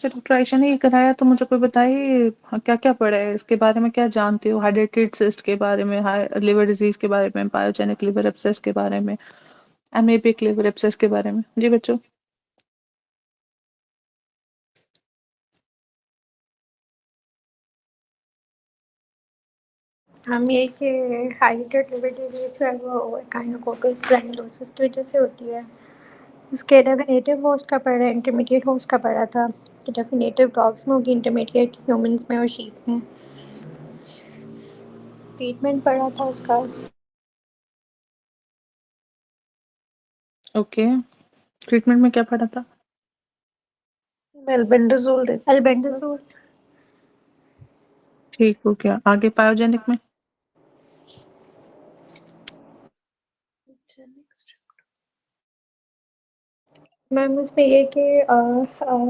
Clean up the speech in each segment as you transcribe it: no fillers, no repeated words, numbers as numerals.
अच्छा, डॉक्टर ने ये कराया तो मुझे कोई बताइए क्या-क्या पढ़ा है? इसके बारे में क्या जानती हो? हाइड्रेटेड सिस्ट के बारे में, हाइ लिवर डिज़ीज़ के बारे में, पायोजेनिक लिवर एब्सेस के बारे में, एमीबिक लिवर एब्सेस के बारे में। जी बच्चों। हम ये कि हाइड्रेटेड लिवर डिजीज जो है वो काइनोकोकस ग्रैन्युलोसिस की वजह से होती है। इसके डेफिनेटिव होस्ट का पढ़ा है, इंटरमीडिएट होस्ट का पढ़ा था कि डेफिनेटिव डॉग्स में होगी, इंटरमीडिएट ह्यूमंस में और शीप में। ट्रीटमेंट पढ़ा था उसका। ओके। ट्रीटमेंट में क्या पढ़ा था? एल्बेंडाजोल देते हैं। एल्बेंडाजोल। ठीक हो गया। आगे पायोजेनिक में? अच्छा, नेक्स्ट। मैम उसमें ये कि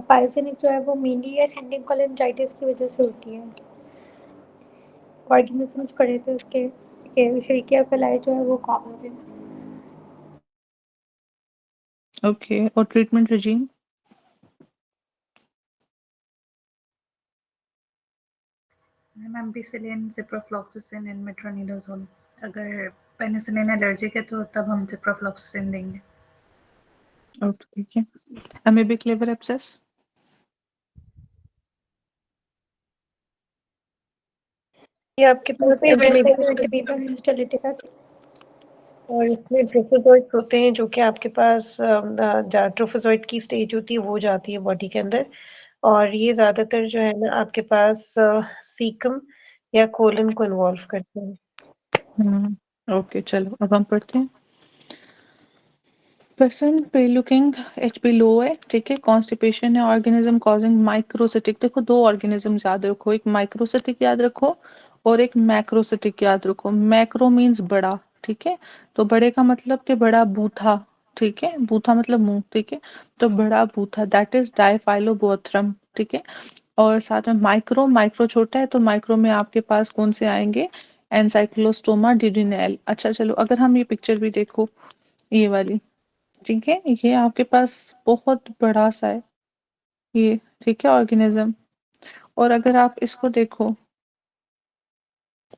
पायोजेनिक जो है वो मेनली असेंडिंग कोलिनजाइटिस की वजह से होती है। ऑर्गेनिजम्स पढ़े थे उसके कि एशेरिकिया कोलाई जो है वो कॉमन है। ओके, और treatment regime? Ampicillin, ciprofloxacin and metronidazole. अगर पेनिसिलिन एलर्जिक है तो तब हम सिप्रोफ्लॉक्सासिन देंगे। ओके, ठीक है। Amoebic liver abscess? ये आपके पास इंटरमीडिएट हिस्टोलिटिका और इसमें ट्रोफोजोइट्स होते हैं जो कि आपके पास ट्रोफोजोइट की स्टेज होती है वो जाती है बॉडी के अंदर, और ये ज्यादातर जो है ना आपके पास सीकम या कोलन को इन्वॉल्व करते हैं। ओके, चलो अब हम पढ़ते हैं। पर्सन पे लुकिंग एचपी लो है, ठीक है। कॉन्स्टिपेशन है, ऑर्गेनिज्म कॉजिंग माइक्रोसिटिक। देखो दो ऑर्गेनिज्म याद रखो, एक माइक्रोसिटिक याद रखो और एक मैक्रोसिटिक याद रखो। मैक्रो मीन्स बड़ा, ठीक है। तो बड़े का मतलब कि बड़ा बूथा, ठीक है। बूथा मतलब मुंह, ठीक है। तो बड़ा बूथा दैट इज डाइफाइलोबोथ्रम, ठीक है। और साथ में माइक्रो, माइक्रो छोटा है तो माइक्रो में आपके पास कौन से आएंगे? एनसाइक्लोस्टोमा डिडिनेल। अच्छा चलो, अगर हम ये पिक्चर भी देखो, ये वाली, ठीक है। ये आपके पास बहुत बड़ा सा है ये, ठीक है, ऑर्गेनिज्म। और अगर आप इसको देखो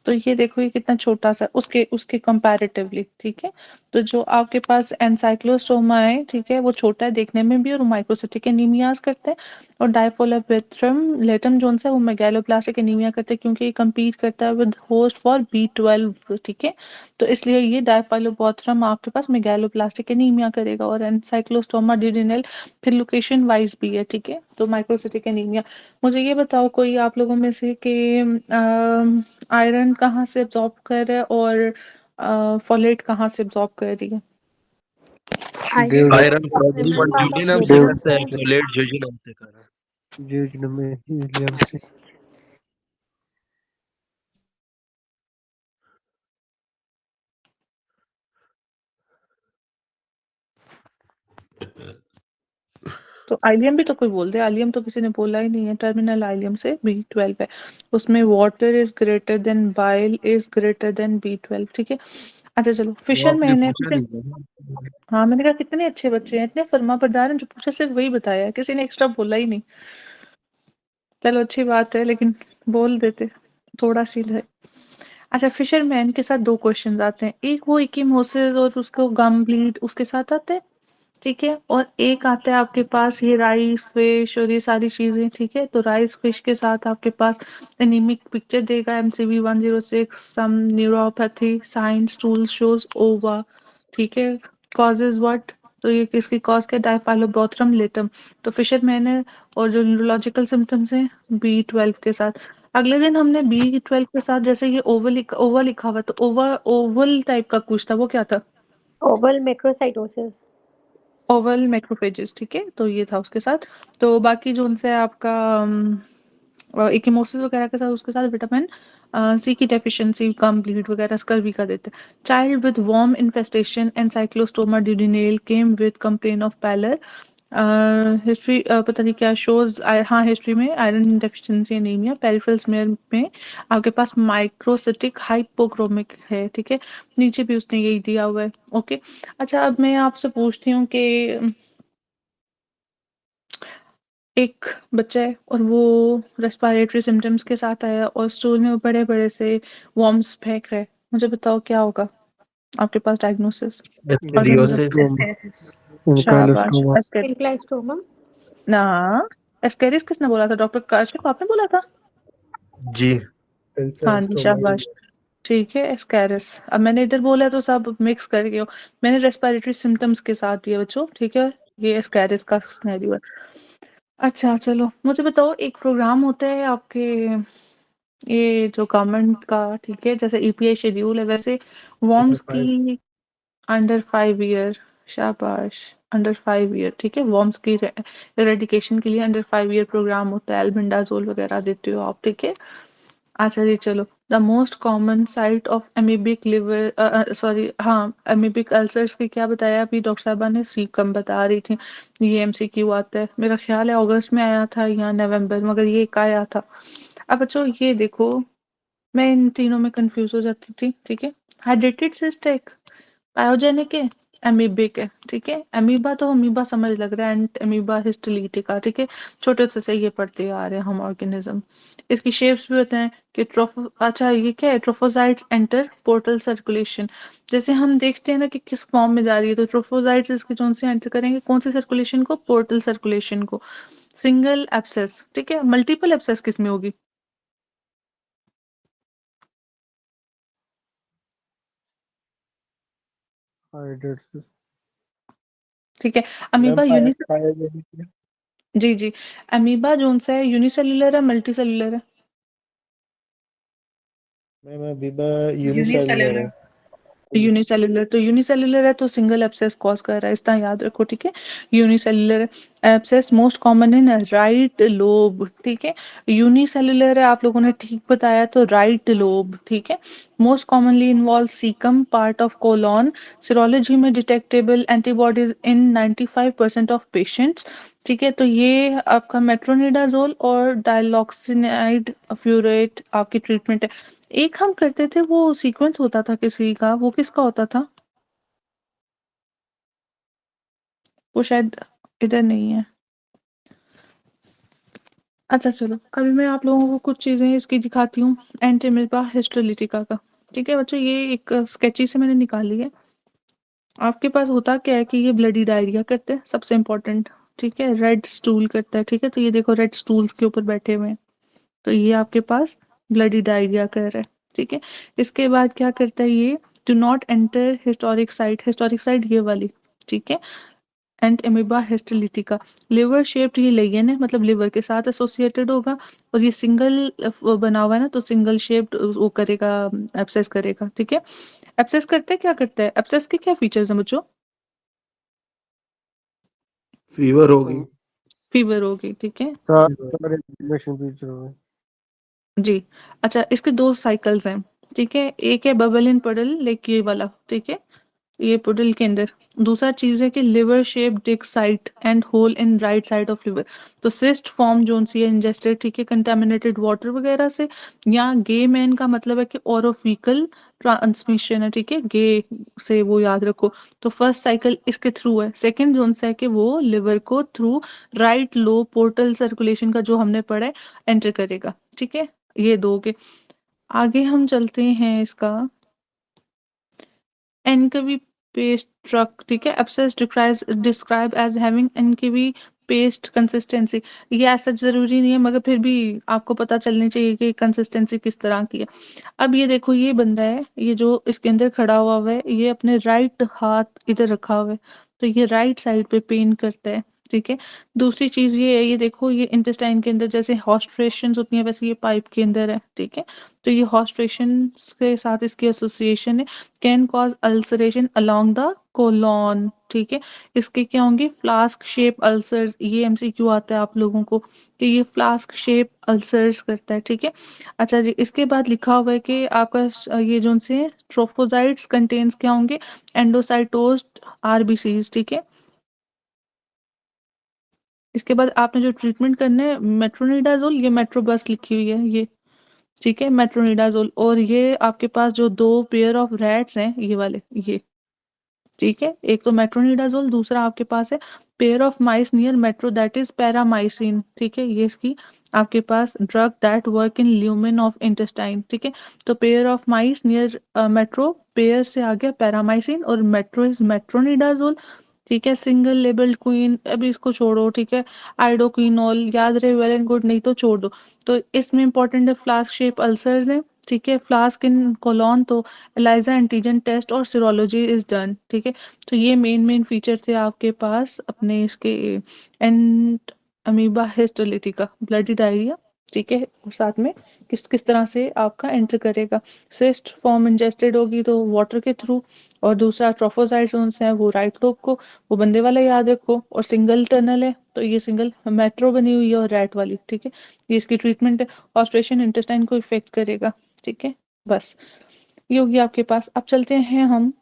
तो ये देखो ये कितना छोटा सा उसके उसके कंपैरेटिवली, ठीक है। तो जो आपके पास एनसाइक्लोस्टोमा है, ठीक है, वो छोटा है देखने में भी और माइक्रोसिटिक एनीमियाज करते हैं। और डायफोलापेट्रम लेटम जोन है वो मेगालोप्लास्टिक एनीमिया करते हैं क्योंकि ये compete करता है विद होस्ट फॉर B12, ठीक है। तो इसलिए ये डायफाइलोबोथ्रम आपके पास मेगालोप्लास्टिक एनीमिया करेगा। और एनसाइक्लोस्टोमा डिडिनेल फिर लोकेशन वाइज भी है, ठीक है। तो माइक्रोसिटिक एनीमिया। मुझे ये बताओ कोई आप लोगों में से कि आयरन कहाँ से एब्जॉर्ब कर रहा है और फॉलेट कहाँ से एब्जॉर्ब कर रही है? आयरन ड्यूडेनम से करता है, फोलेट जेजुनम से कर रहा है। जेजुनम में इलियम से। तो आइलियम भी तो कोई बोल दे, आइलियम तो किसी ने बोला ही नहीं है। टर्मिनल आइलियम से B12 है, उसमें water is greater than bile is greater than B12, ठीक है। अच्छा चलो, वो आपने फिशरमैन है, पूछा फिशर। नहीं था। हाँ मैंने कहा कितने अच्छे बच्चे हैं, इतने फर्मा बरदार हैं, जो पूछा सिर्फ वही बताया है, किसी ने एक्स्ट्रा बोला ही नहीं। चलो अच्छी बात है, लेकिन बोल देते थोड़ा सी है। अच्छा, फिशरमैन के साथ दो क्वेश्चन आते हैं, एक वो इक्कीमोसिस और उसको गम ब्लीड उसके साथ आते हैं, ठीक है। और एक आता है आपके पास ये राइस फिश और ये सारी चीजें, ठीक है। तो राइस फिश के साथ आपके पास एनीमिक पिक्चर देगा, MCV 106, सम न्यूरोपैथी साइन स्टूल शोज ओवा, ठीक है। Causes what? तो ये किसकी कॉज के? डायफाइलोबोथ्रम लेटम। तो फिशरमैन है। और जो न्यूरोलॉजिकल सिम्टम्स हैं B12 के साथ। अगले दिन हमने B12 के साथ जैसे ये ओवल लिखा हुआ, तो ओवल ओवल टाइप का कुछ था, वो क्या था? Oval macrocytosis. ओवल मैक्रोफेजेस, ठीक है। तो ये था उसके साथ। तो बाकी जो उनसे आपका इक्कीमोसिस वगैरह के साथ उसके साथ विटामिन सी की डेफिशिएंसी, कम ब्लीड वगैरह स्कर्वी का देते हैं। Child with worm infestation ancylostoma duodenale came with complain of pallor. History पता नहीं क्या शोज, हाँ हिस्ट्री में iron deficiency anaemia, peripheral smear में आपके पास माइक्रोसिटिक हाइपोक्रोमिक है, ठीक है। नीचे भी उसने यही दिया हुआ है, ओके। अच्छा अब मैं आपसे पूछती हूँ कि एक बच्चा है और वो रेस्पिरेटरी सिम्टम्स के साथ आया और स्टूल में वो बड़े-बड़े से वर्म्स फेंक रहा है। मुझे बताओ क्या होगा? आपके पास डायग्नोसिस? एस्केरियोसिस एस्केरिस शाबाश। इनकाइलोस्टोमा इम्प्लाइस्टोमा। ना, एस्केरिस किसने बोला था? डॉक्टर काशिफ आपने बोला था? जी हाँ जी, शाबाश। ठीक है, एस्केरिस। अब मैंने इधर बोला तो सब मिक्स कर गए हो। मैंने रेस्पिरेटरी सिम्पटम्स के साथ दिए बच्चों, ठीक है? ये एस्केरिस का सिनेरियो है। अच्छा चलो, मुझे बताओ एक प्रोग्राम होता है आपके ये जो गवर्नमेंट का, ठीक है? जैसे ईपीआई शेड्यूल है वैसे वॉर्म्स की अंडर 5 ईयर, शाबाश, अंडर 5 ईयर, ठीक है? वॉर्म्स की इरेडिकेशन के लिए अंडर 5 ईयर प्रोग्राम होता है, एल्बेंडाजोल वगैरह देते हो आप, ठीक है? अच्छा जी चलो, the most common site of amoebic liver sorry हाँ, एमीबिक अल्सर्स की क्या बताया अभी डॉक्टर साहबा ने? सीकम बता रही थी। ये एमसीक्यू आता है, मेरा ख्याल है अगस्त में आया था या नवंबर, मगर ये एक आया था। अब बच्चों ये देखो, मैं इन तीनों में कंफ्यूज हो जाती थी, ठीक है? हाइड्रेटेड सिस्ट एक पायोजेनिक है, एमीबिक है, ठीक है? अमीबा तो अमीबा समझ लग रहा है, एंड अमीबा हिस्टोलिटिका, ठीक है? छोटे से ये पढ़ते आ रहे हैं हम ऑर्गेनिज्म। इसकी शेप्स भी होते हैं कि अच्छा ये क्या है? ट्रोफोजाइट्स एंटर पोर्टल सर्कुलेशन। जैसे हम देखते हैं ना कि किस फॉर्म में जा रही है, तो ट्रोफोजाइट्स इसके जोन से एंटर करेंगे कौन सी सर्कुलेशन को? पोर्टल सर्कुलेशन को। सिंगल एब्सेस, ठीक है? मल्टीपल एब्सेस किस में होगी? हाइड्रेट्स ठीक है, अमीबा मैम यूनिस जी जी, अमीबा जोन सा है यूनिसेलुलर है मल्टी सेलुलर है? मैम अबीबा यूनिसेलुलर यूनिसेलुलर है। यूनिसेलुलर, तो यूनिसेलुलर है तो सिंगल एब्सेस कॉज कर रहा है, इतना याद रखो, ठीक है? Unicellular abscess most common in right lobe, ठीक है? यूनिसेलुलर है, आप लोगों ने ठीक बताया, तो राइट लोब, ठीक है? Most commonly involve caecum part of colon, serology में detectable antibodies in 95% of patients, ठीक है? तो ये आपका मेट्रोनिडाजोल और डायलॉक्सिनाइड फ्यूरेट आपकी ट्रीटमेंट है। एक हम करते थे वो सीक्वेंस होता था किसी का, वो किसका होता था? वो शायद इधर नहीं है। अच्छा चलो, अभी मैं आप लोगों को कुछ चीज़ें इसकी दिखाती हूँ। एंटीमिपा हिस्टोलिटिका का, ठीक है बच्चों? ये एक स्केची से मैंने निकाली है। आपके पास होता क्या है कि ये ब्लडी डायरिया करते हैं, सबसे इम्पोर्टेंट, ठीक है? रेड स्टूल करता है, ठीक है? तो ये देखो रेड स्टूल्स के ऊपर बैठे हुए हैं, तो ये आपके पास ब्लडी डायरिया कर रहा है, ठीक है? इसके बाद क्या करता है ये? Do not enter historic site ये वाली, ठीक है? And amoeba histolytica, liver shaped ये लेगियन है, मतलब लिवर के साथ एसोसिएटेड होगा, और ये सिंगल बना हुआ है ना, तो सिंगल शेप्ड वो करेगा, एब्सेस करेगा, ठीक है? एब्सेस करते क्या करता है? एब्सेस के क्या फीचर्स हैं बच्चों? फीवर होगी। फीवर होगी, ठीक है? सारे इन्फॉर्मेशन फीचर होगा। जी। अच्छा, इसके 2 साइकिल्स हैं, ठीक है? एक है बबल इन पडल, लाइक ये वाला, ठीक है? ये पुडल के अंदर। दूसरा चीज़ है कि liver shape dick site and hole in right side of liver. तो सिस्ट फॉर्म जोन सी है इंजेस्टेड, ठीक है? कंटामिनेटेड वाटर वगैरह से, या गे मैन का मतलब है कि ओरोफिकल ट्रांसमिशन है, ठीक है? गे से, वो याद रखो। तो फर्स्ट साइकिल इसके थ्रू है। सेकंड जोन से है कि वो लिवर को थ्रू राइट लो पोर्टल सर्कुलेशन का जो हमने पढ़ा है एंटर करेगा, ठीक है? ये 2 के आगे हम चलते हैं इसका एनकेवी पेस्ट ट्रक, ठीक है? Abscess describe as having anchovy paste consistency. ये ऐसा जरूरी नहीं है, मगर फिर भी आपको पता चलनी चाहिए कि कंसिस्टेंसी किस तरह की है। अब ये देखो, ये बंदा है, ये जो इसके अंदर खड़ा हुआ है, ये अपने राइट हाथ इधर रखा हुआ है, तो ये राइट साइड पे पेन करता है, ठीक है? दूसरी चीज ये है, ये देखो, ये इंटेस्टाइन के अंदर जैसे हॉस्ट्रेशन होती है वैसे ये पाइप के अंदर है, ठीक है? तो ये हॉस्ट्रेशन के साथ इसकी एसोसिएशन है। Can cause ulceration along the colon, ठीक है? इसके क्या होंगे? फ्लास्क शेप अल्सर्स, ये एमसीक्यू आता है आप लोगों को कि ये फ्लास्क शेप अल्सर्स करता है, ठीक है? अच्छा जी, इसके बाद लिखा हुआ है कि आपका ये जो से ट्रोफोजाइट्स कंटेन्स क्या होंगे? एंडोसाइटोज्ड आरबीसीज, ठीक है? इसके बाद आपने जो ट्रीटमेंट करना है मेट्रोनिडाजोल, ये मेट्रोबस लिखी हुई है ये, ठीक है? मेट्रोनिडाजोल, और ये आपके पास जो 2 पेयर ऑफ रैट्स हैं ये वाले, ये ठीक है, एक तो मेट्रोनिडाजोल, दूसरा आपके पास है pair of mice near metro that is paramycin. ठीक है, ये इसकी आपके पास drug that work in lumen of intestine. ठीक है, तो pair of mice near metro, pair से आ गया पैरामाइसिन और मेट्रो इज मेट्रोनिडाजोल। ठीक है, सिंगल लेबल्ड क्वीन, अभी इसको छोड़ो। ठीक है, आइडोक्विनोल याद रहे, वेल एंड गुड, नहीं तो छोड़ दो। तो इसमें इंपॉर्टेंट है फ्लास्क शेप अल्सर्स हैं। ठीक है, फ्लास्क इन कोलॉन, तो एलाइजा एंटीजन टेस्ट और सीरोलॉजी इज डन। ठीक है, तो ये मेन फीचर थे आपके पास अपने इसके and amoeba histolytica bloody diarrhoea. ठीक है, और साथ में किस किस तरह से आपका एंटर करेगा। सिस्ट फॉर्म इंजेस्टेड होगी तो वाटर के थ्रू, और दूसरा ट्रोफोसाइटोन्स हैं वो राइट लोब को, वो बंदे वाला याद रखो, और सिंगल टनल है तो ये सिंगल मेट्रो बनी हुई है और रैट वाली। ठीक है, ये इसकी ट्रीटमेंट है, ऑस्ट्रेशन इंटेस्टाइन को इफेक्ट करेगा। ठीक है, बस ये होगी आपके पास। अब चलते हैं हम